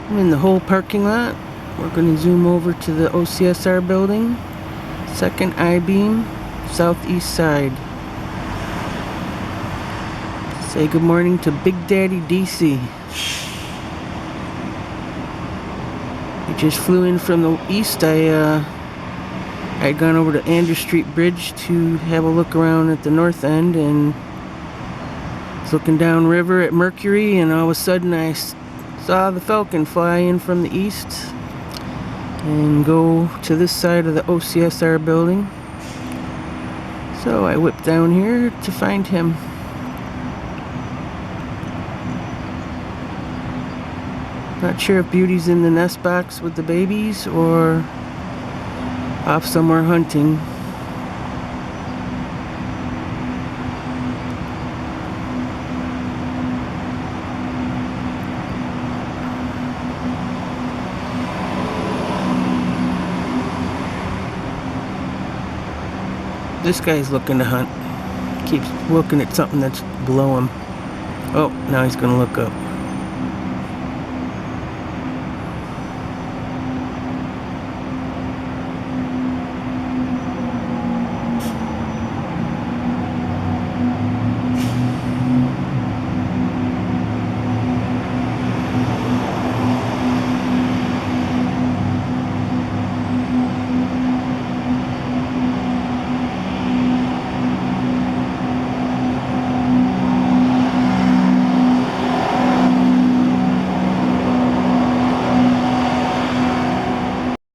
I'm in the whole parking lot. We're going to zoom over to the OCSR building. Second I-beam, southeast side. Say good morning to Big Daddy DC. I just flew in from the east. I'd gone over to Andrews Street Bridge to have a look around at the north end, and was looking down river at Mercury, and all of a sudden I saw the Falcon fly in from the east and go to this side of the OCSR building. So I whipped down here to find him. Not sure if Beauty's in the nest box with the babies or off somewhere hunting. This guy's looking to hunt. Keeps looking at something that's below him. Oh, now he's gonna look up.